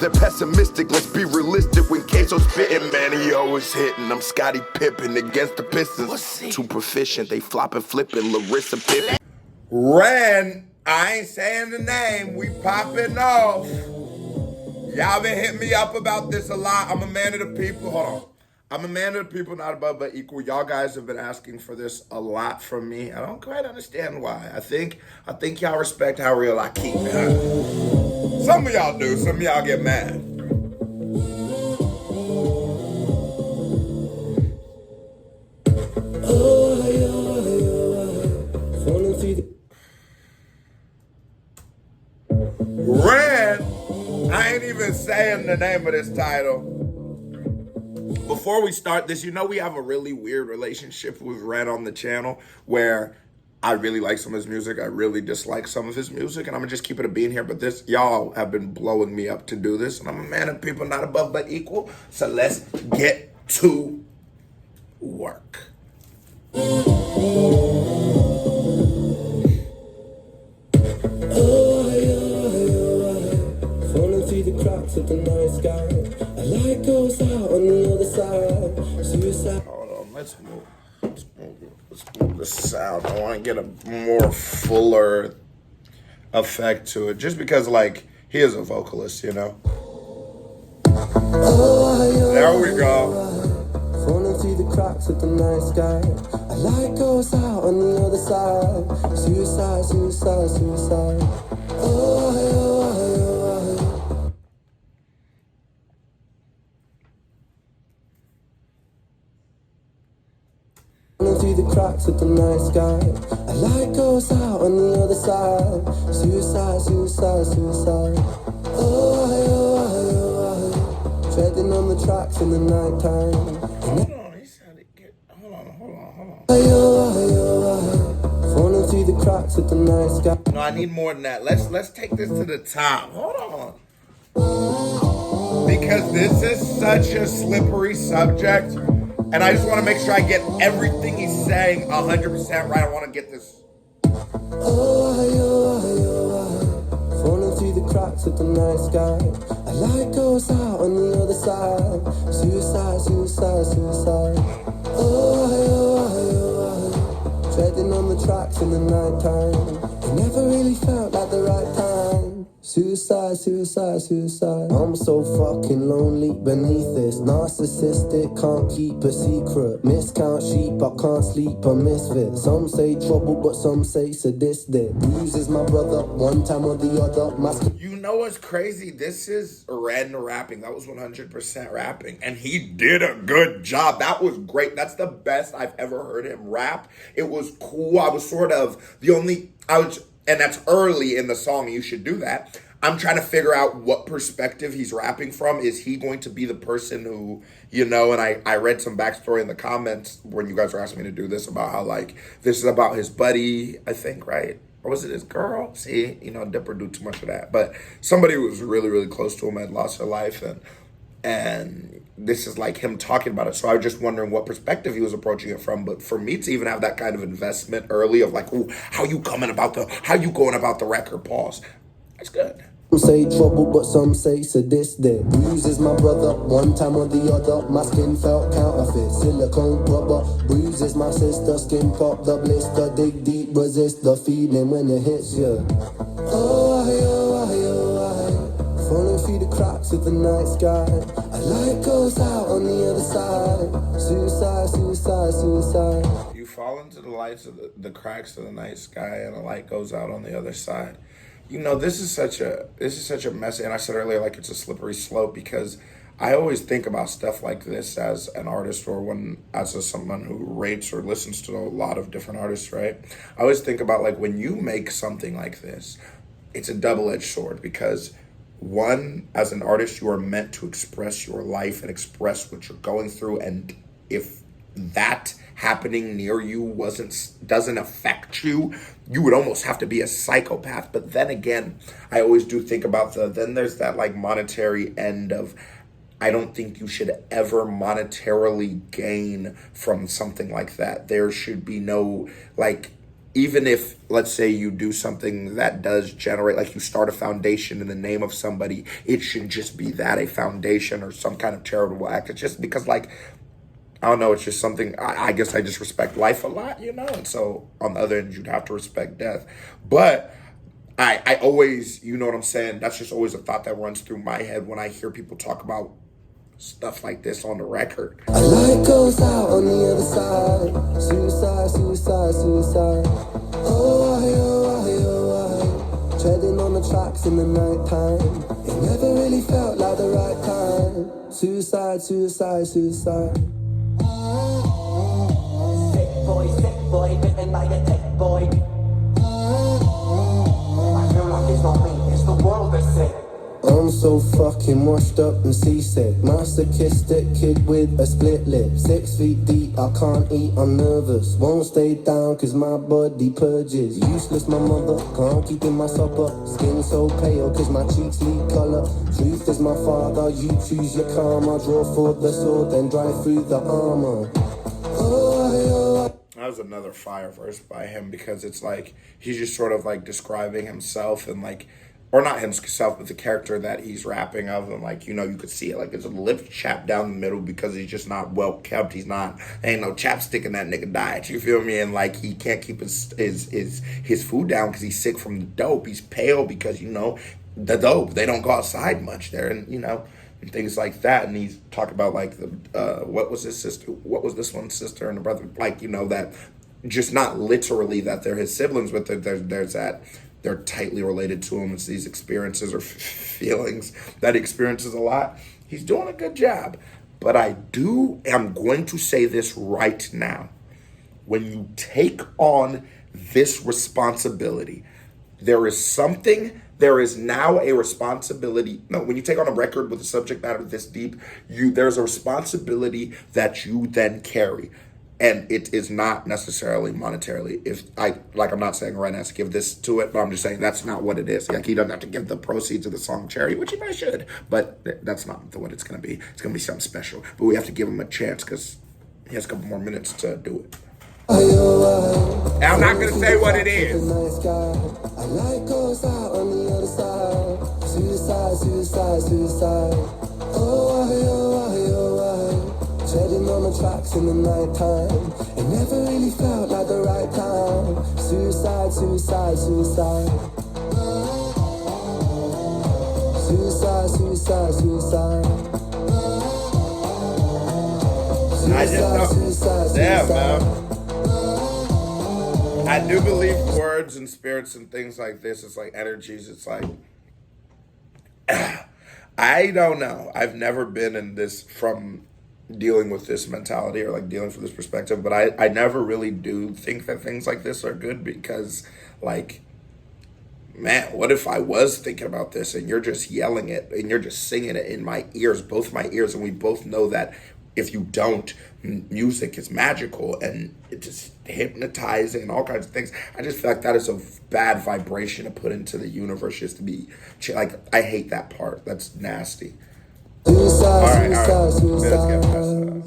They're pessimistic, let's be realistic. When Queso's spitting, man, he always hitting. I'm Scottie Pippen against the Pistons. Too proficient, they flopping, flipping. Larissa Pippen. Ren, I ain't saying the name, we popping off. Y'all been hitting me up about this a lot. I'm a man of the people. Hold on. I'm a man of the people, not above but equal. Y'all guys have been asking for this a lot from me. I don't quite understand why. I think y'all respect how real I keep it. Huh? Some of y'all do. Some of y'all get mad. Ren, I ain't even saying the name of this title. Before we start this, you know we have a really weird relationship with Ren on the channel where I really like some of his music, I really dislike some of his music, and I'm gonna just keep it a bean here, but this, y'all have been blowing me up to do this, and I'm a man of people, not above but equal, so let's get to work. The cracks of the night sky. A light goes out on the other side. Suicide. Hold on, let's move the sound. I want to get a more fuller effect to it, just because, like, he is a vocalist, you know. There we go. Falling through the cracks of the night sky. A light goes out on the other side. Suicide, suicide, suicide. Through the cracks of the night sky, a light goes out on the other side. Suicide, suicide, suicide. Treading on the tracks in the night time. Hold on, he sounded good. Hold on. Falling through the cracks of the night sky. No, I need more than that. Let's take this to the top. Hold on. Because this is such a slippery subject. And I just want to make sure I get everything he's saying 100% right. I want to get this. Falling through the cracks of the night sky. A light goes out on the other side. Suicide, suicide, suicide. Treading on the tracks in the night time. It never really felt like the right time. Suicide, suicide, suicide. I'm so fucking lonely beneath this. Narcissistic, can't keep a secret. Miscount sheep, I can't sleep, a misfit. Some say trouble, but some say sadistic. Bruises my brother, one time or the other. You know what's crazy? This is Ren rapping. That was 100% rapping. And he did a good job. That was great. That's the best I've ever heard him rap. It was cool. I was sort of and that's early in the song, you should do that. I'm trying to figure out what perspective he's rapping from. Is he going to be the person who, you know, and I read some backstory in the comments when you guys were asking me to do this about how, like, this is about his buddy, I think, right? Or was it his girl? See, you know, Dipper do too much of that. But somebody who was really, really close to him had lost their life, and this is like him talking about it. So I was just wondering what perspective he was approaching it from. But for me to even have that kind of investment early of like, ooh, how you going about the record, pause. That's good. Some say trouble, but some say sadistic. Bruises my brother, one time or the other. My skin felt counterfeit, silicone rubber. Bruises my sister, skin pop the blister. Dig deep, resist the feeling when it hits you. Falling through the cracks of the night sky. A light goes out on the other side. Suicide, suicide, suicide. You fall into the lights of the cracks of the night sky, and a light goes out on the other side. You know, this is such a mess, and I said earlier, like, it's a slippery slope, because I always think about stuff like this as an artist, or as someone who rates or listens to a lot of different artists, right? I always think about, like, when you make something like this, it's a double-edged sword, because one, as an artist, you are meant to express your life and express what you're going through, and if that happening near you doesn't affect you, you would almost have to be a psychopath. But then again, I always do think about then there's that, like, monetary end of, I don't think you should ever monetarily gain from something like that. There should be no, like, even if, let's say, you do something that does generate, like you start a foundation in the name of somebody, it should just be that, a foundation or some kind of charitable act. It's just because, like, I don't know, it's just something, I guess I just respect life a lot, you know? And so on the other end, you'd have to respect death. But I always, you know what I'm saying? That's just always a thought that runs through my head when I hear people talk about stuff like this on the record. A light goes out on the other side. Suicide, suicide, suicide. Oh, why, oh, why, oh, why? Treading on the tracks in the night time. It never really felt like the right time. Suicide, suicide, suicide. Sick boy, bitten by a tech boy. I feel like it's not me, it's the world that's sick. I'm so fucking washed up and seasick. Masochistic kid with a split lip. 6 feet deep, I can't eat, I'm nervous. Won't stay down cause my body purges. Useless my mother, can't keep in my supper. Skin so pale cause my cheeks leak colour. Truth is my father, you choose your karma. Draw for the sword, then drive through the armor. That was another fire verse by him, because it's like he's just sort of like describing himself and like, or not himself, but the character that he's rapping of, and like, you know, you could see it, like there's a lip chap down the middle because he's just not well kept. He's not, ain't no chapstick in that nigga diet, you feel me? And like he can't keep his food down because he's sick from the dope. He's pale because, you know, the dope, they don't go outside much there, and you know, and things like that. And he's talking about like the what was his sister, what was this one's sister and the brother, like, you know, that just not literally that they're his siblings, but there's that they're tightly related to him. It's these experiences or feelings that he experiences a lot. He's doing a good job. But I'm going to say this right now. When you take on this responsibility, there is now a responsibility. No, when you take on a record with a subject matter this deep, there's a responsibility that you then carry. And it is not necessarily monetarily. I'm not saying Ryan has to give this to it, but I'm just saying that's not what it is. Like, he doesn't have to give the proceeds of the song charity, which he probably should, but that's not what it's going to be. It's going to be something special. But we have to give him a chance because he has a couple more minutes to do it. And I'm not going to say what it is. A light goes out on the other side. Suicide, suicide, suicide. Oh, why, oh, why, oh, why? Treading on the tracks in the night time. It never really felt like the right time. Suicide, suicide, suicide. Suicide, suicide, suicide. I just know. Damn, man. I do believe words and spirits and things like this. It's like energies. It's like, I don't know. I've never been in this from dealing with this mentality or like dealing from this perspective, but I never really do think that things like this are good, because like, man, what if I was thinking about this and you're just yelling it and you're just singing it in my ears, both my ears, and we both know that if you don't, music is magical and it's just hypnotizing and all kinds of things. I just feel like that is a bad vibration to put into the universe, just to be like, I hate that part. That's nasty. Suicide, All right. suicide, suicide. Let's get past that.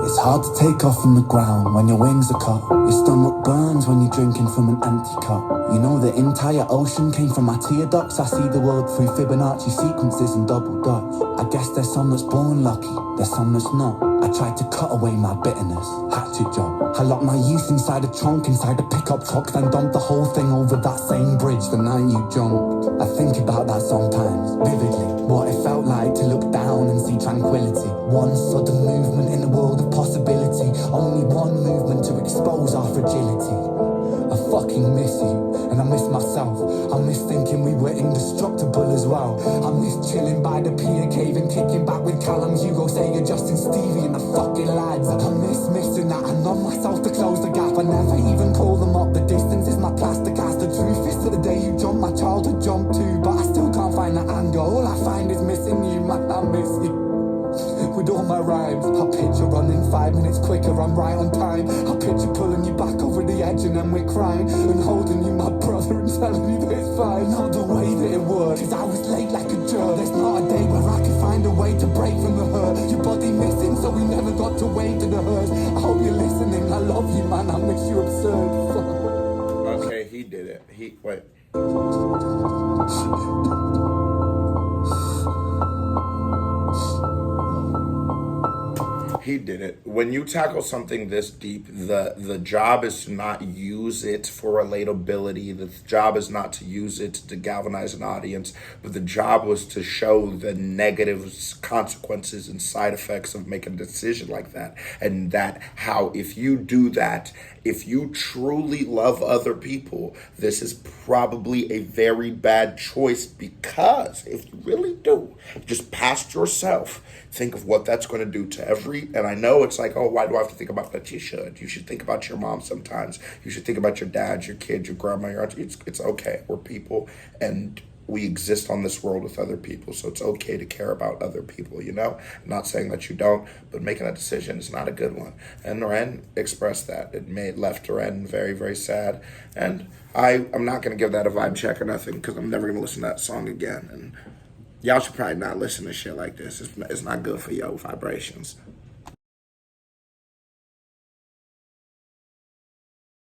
It's hard to take off from the ground when your wings are cut. Your stomach burns when you're drinking from an empty cup. You know the entire ocean came from my tear ducts. I see the world through Fibonacci sequences and double dutch. I guess there's some that's born lucky, there's some that's not. I tried to cut away my bitterness, hatchet job. I locked my youth inside a trunk, inside a pickup truck, then dumped the whole thing over that same bridge the night you jumped. I think about that sometimes, vividly. What it felt like to look down and see tranquility. One sudden movement in the world of possibility. Only one movement to expose our fragility. I fucking miss you, and I miss myself. I miss thinking we were indestructible as well. I miss chilling by the pier cave and kicking back with Callum, Hugo, Sager, Justin, Stevie and the fucking lads. I miss missing that. I numb myself to close the gap. I never even call them up. The distance is my plaster cast. The truth is to the day you jumped, my childhood jumped too. But I still can't find the anger. All I find is missing you, man. I miss you. With all my rhymes, I picture running 5 minutes quicker, I'm right on time. I picture pulling you back over the edge and then we're crying and holding you, my brother, and telling you that it's fine. Not the way that it would, cause I was late like a jerk. There's not a day where I could find a way to break from the hurt. Your body missing, so we never got to wait to the hearse. I hope you're listening, I love you, man, that makes you absurd. Okay, he did it. Wait. He did it. When you tackle something this deep, the job is to not use it for relatability. The job is not to use it to galvanize an audience, but the job was to show the negative consequences and side effects of making a decision like that. And that how if you do that, if you truly love other people, this is probably a very bad choice, because if you really do, just past yourself, think of what that's going to do to and I know it's like, oh, why do I have to think about that? You should think about your mom sometimes. You should think about your dad, your kids, your grandma, your auntie. It's okay. We're people, and we exist on this world with other people, so it's okay to care about other people, you know? I'm not saying that you don't, but making a decision is not a good one. And Ren expressed that. It left Ren very, very sad. And I'm not going to give that a vibe check or nothing, because I'm never going to listen to that song again. And y'all should probably not listen to shit like this. It's not good for your vibrations.